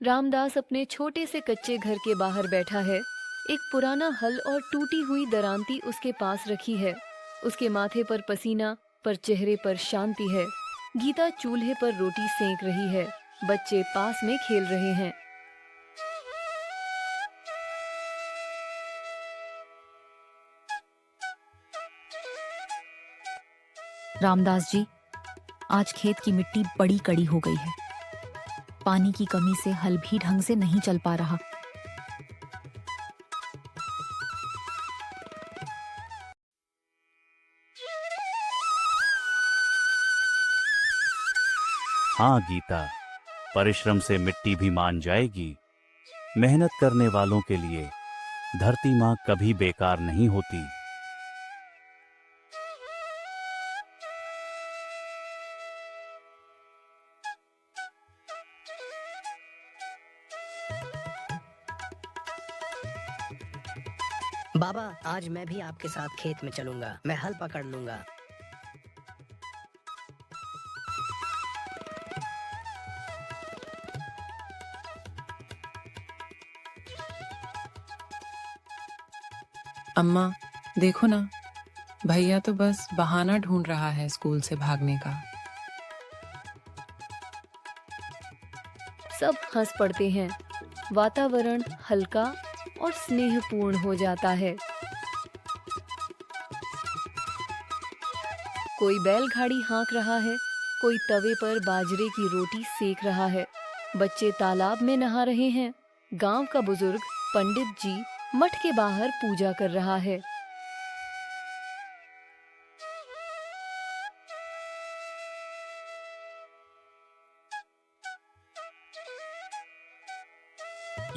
रामदास अपने छोटे से कच्चे घर के बाहर बैठा है। एक पुराना हल और टूटी हुई दरांती उसके पास रखी है। उसके माथे पर पसीना, पर चेहरे पर शांति है। गीता चूल्हे पर रोटी सेंक रही है। बच्चे पास में खेल रहे हैं। रामदास जी, आज खेत की मिट्टी बड़ी कड़ी हो गई है। पानी की कमी से हल भी ढंग से नहीं चल पा रहा। हाँ गीता, परिश्रम से मिट्टी भी मान जाएगी। मेहनत करने वालों के लिए धरती माँ कभी बेकार नहीं होती। बाबा, आज मैं भी आपके साथ खेत में चलूंगा। मैं हल पकड़ लूंगा। अम्मा, देखो ना, भैया तो बस बहाना ढूंढ रहा है स्कूल से भागने का। सब हंस पड़ते हैं। वातावरण हल्का और स्नेहपूर्ण हो जाता है। कोई बैलगाड़ी हाँक रहा है, कोई तवे पर बाजरे की रोटी सेक रहा है। बच्चे तालाब में नहा रहे हैं। गांव का बुजुर्ग पंडित जी मठ के बाहर पूजा कर रहा है।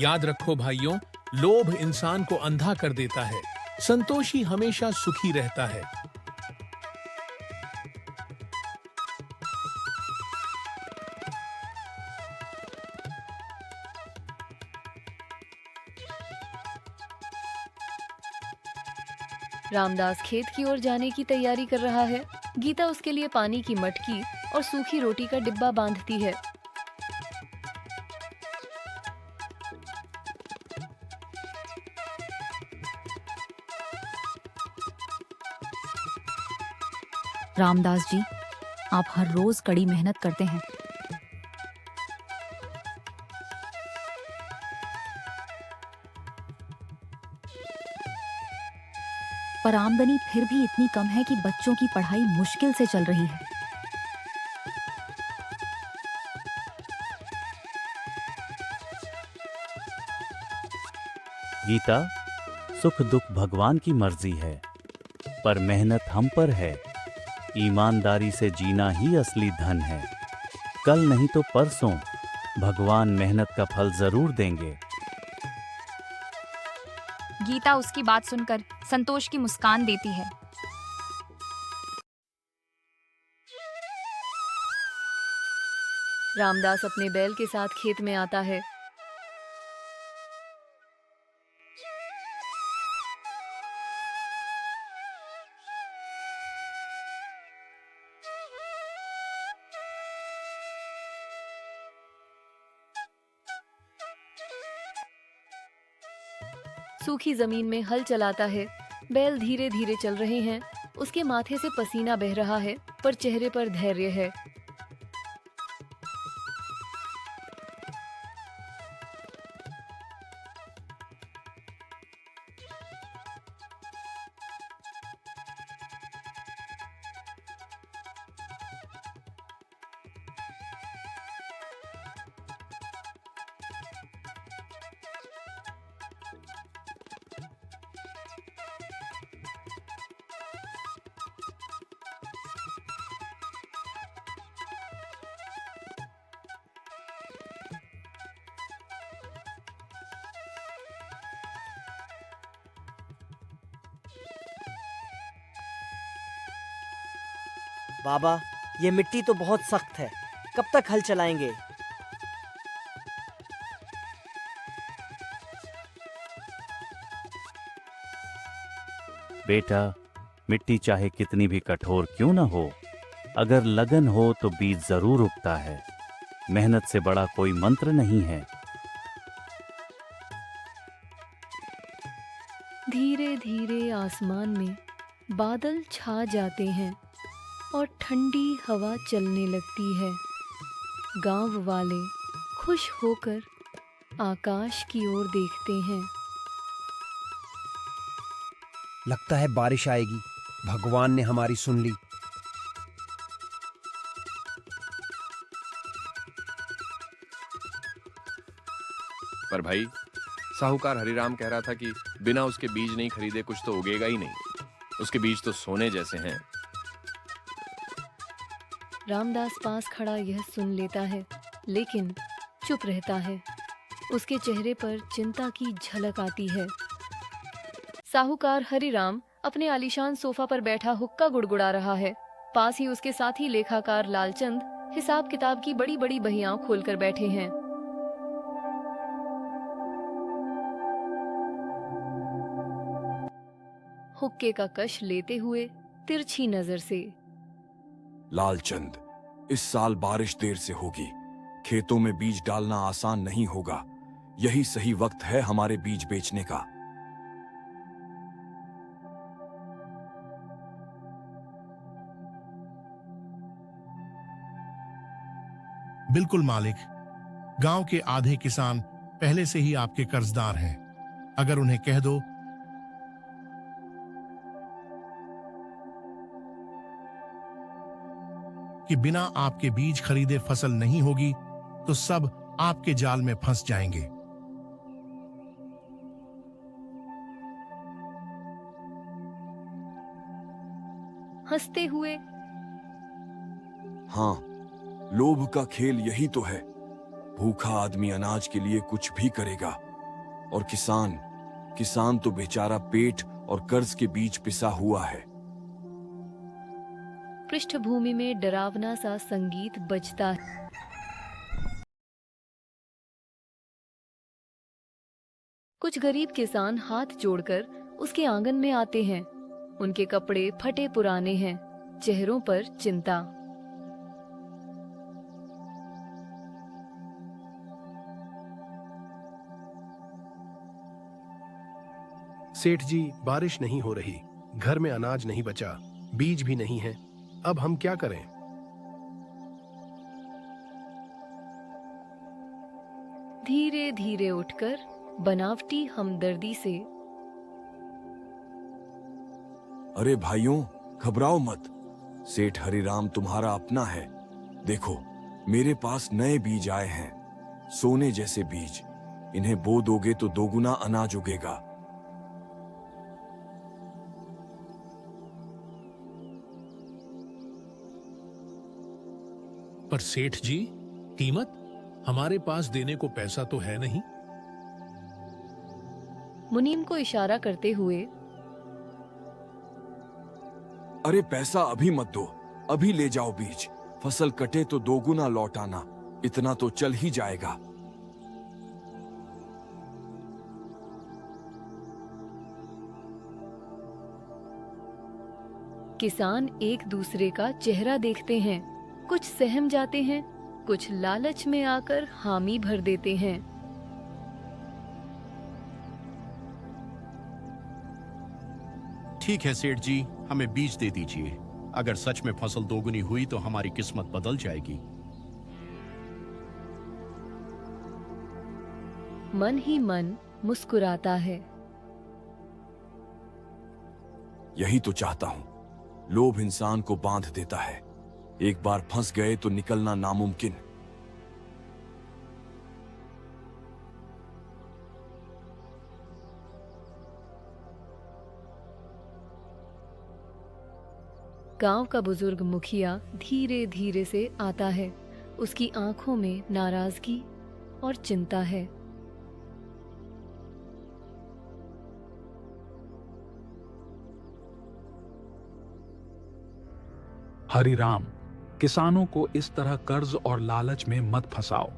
याद रखो भाइयों, लोभ इंसान को अंधा कर देता है। संतोषी हमेशा सुखी रहता है। रामदास खेत की ओर जाने की तैयारी कर रहा है। गीता उसके लिए पानी की मटकी और सूखी रोटी का डिब्बा बांधती है। रामदास जी, आप हर रोज कड़ी मेहनत करते हैं। पर आमदनी फिर भी इतनी कम है कि बच्चों की पढ़ाई मुश्किल से चल रही है। गीता, सुख दुख भगवान की मर्जी है, पर मेहनत हम पर है। ईमानदारी से जीना ही असली धन है। कल नहीं तो परसों भगवान मेहनत का फल जरूर देंगे। गीता उसकी बात सुनकर संतोष की मुस्कान देती है। रामदास अपने बैल के साथ खेत में आता है। सूखी जमीन में हल चलाता है। बैल धीरे धीरे चल रहे हैं। उसके माथे से पसीना बह रहा है, पर चेहरे पर धैर्य है। बाबा, ये मिट्टी तो बहुत सख्त है। कब तक हल चलाएंगे? बेटा, मिट्टी चाहे कितनी भी कठोर क्यों न हो, अगर लगन हो तो बीज जरूर उगता है। मेहनत से बड़ा कोई मंत्र नहीं है। धीरे आसमान में बादल छा जाते हैं और ठंडी हवा चलने लगती है। गांव वाले खुश होकर आकाश की ओर देखते हैं। लगता है बारिश आएगी। भगवान ने हमारी सुन ली। पर भाई, साहूकार हरिराम कह रहा था कि बिना उसके बीज नहीं खरीदे कुछ तो उगेगा ही नहीं। उसके बीज तो सोने जैसे हैं। रामदास पास खड़ा यह सुन लेता है, लेकिन चुप रहता है। उसके चेहरे पर चिंता की झलक आती है। साहूकार हरिराम अपने आलीशान सोफा पर बैठा हुक्का गुड़गुड़ा रहा है। पास ही उसके साथी लेखाकार लालचंद हिसाब किताब की बड़ी बड़ी बहियां खोलकर बैठे हैं। हुक्के का कश लेते हुए तिरछी नजर से, लालचंद, इस साल बारिश देर से होगी। खेतों में बीज डालना आसान नहीं होगा। यही सही वक्त है हमारे बीज बेचने का। बिल्कुल मालिक, गांव के आधे किसान पहले से ही आपके कर्जदार हैं। अगर उन्हें कह दो कि बिना आपके बीज खरीदे फसल नहीं होगी, तो सब आपके जाल में फंस जाएंगे। हंसते हुए, हाँ, लोभ का खेल यही तो है। भूखा आदमी अनाज के लिए कुछ भी करेगा, और किसान तो बेचारा पेट और कर्ज के बीच पिसा हुआ है। पृष्ठभूमि में डरावना सा संगीत बजता है। कुछ गरीब किसान हाथ जोड़कर उसके आंगन में आते हैं। उनके कपड़े फटे पुराने हैं, चेहरों पर चिंता। सेठ जी, बारिश नहीं हो रही, घर में अनाज नहीं बचा, बीज भी नहीं है। अब हम क्या करें? धीरे धीरे उठकर बनावटी हमदर्दी से, अरे भाइयों, घबराओ मत। सेठ हरिराम तुम्हारा अपना है। देखो, मेरे पास नए बीज आए हैं, सोने जैसे बीज। इन्हें बो दोगे तो दोगुना अनाज उगेगा। पर सेठ जी, कीमत? हमारे पास देने को पैसा तो है नहीं। मुनीम को इशारा करते हुए, अरे पैसा अभी मत दो, अभी ले जाओ बीज। फसल कटे तो दोगुना लौट आना, इतना तो चल ही जाएगा। किसान एक दूसरे का चेहरा देखते हैं। कुछ सहम जाते हैं, कुछ लालच में आकर हामी भर देते हैं। ठीक है सेठ जी, हमें बीज दे दीजिए। अगर सच में फसल दोगुनी हुई तो हमारी किस्मत बदल जाएगी। मन ही मन मुस्कुराता है। यही तो चाहता हूं। लोभ इंसान को बांध देता है। एक बार फंस गए तो निकलना नामुमकिन। गांव का बुजुर्ग मुखिया धीरे धीरे से आता है। उसकी आंखों में नाराजगी और चिंता है। हरिराम, किसानों को इस तरह कर्ज और लालच में मत फंसाओ।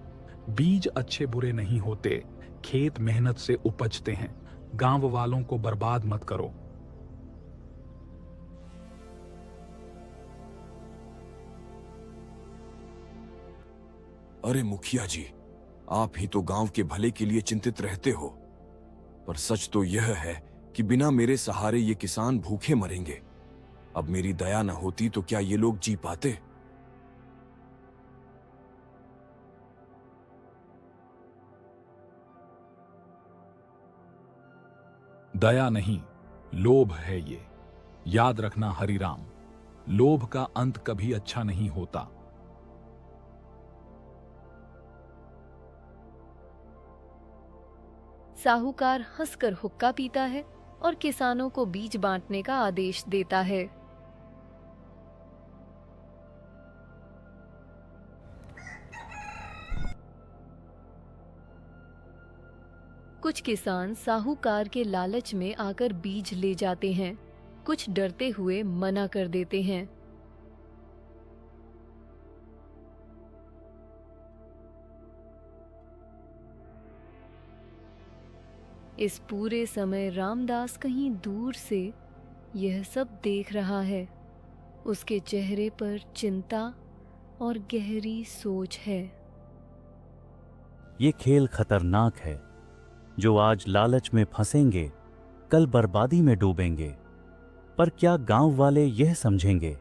बीज अच्छे बुरे नहीं होते, खेत मेहनत से उपजते हैं। गांव वालों को बर्बाद मत करो। अरे मुखिया जी, आप ही तो गांव के भले के लिए चिंतित रहते हो, पर सच तो यह है कि बिना मेरे सहारे ये किसान भूखे मरेंगे। अब मेरी दया न होती तो क्या ये लोग जी पाते? दया नहीं, लोभ है ये। याद रखना हरिराम, लोभ का अंत कभी अच्छा नहीं होता। साहूकार हंसकर हुक्का पीता है और किसानों को बीज बांटने का आदेश देता है। कुछ किसान साहूकार के लालच में आकर बीज ले जाते हैं, कुछ डरते हुए मना कर देते हैं। इस पूरे समय रामदास कहीं दूर से यह सब देख रहा है। उसके चेहरे पर चिंता और गहरी सोच है। ये खेल खतरनाक है। जो आज लालच में फंसेंगे, कल बर्बादी में डूबेंगे। पर क्या गांव वाले यह समझेंगे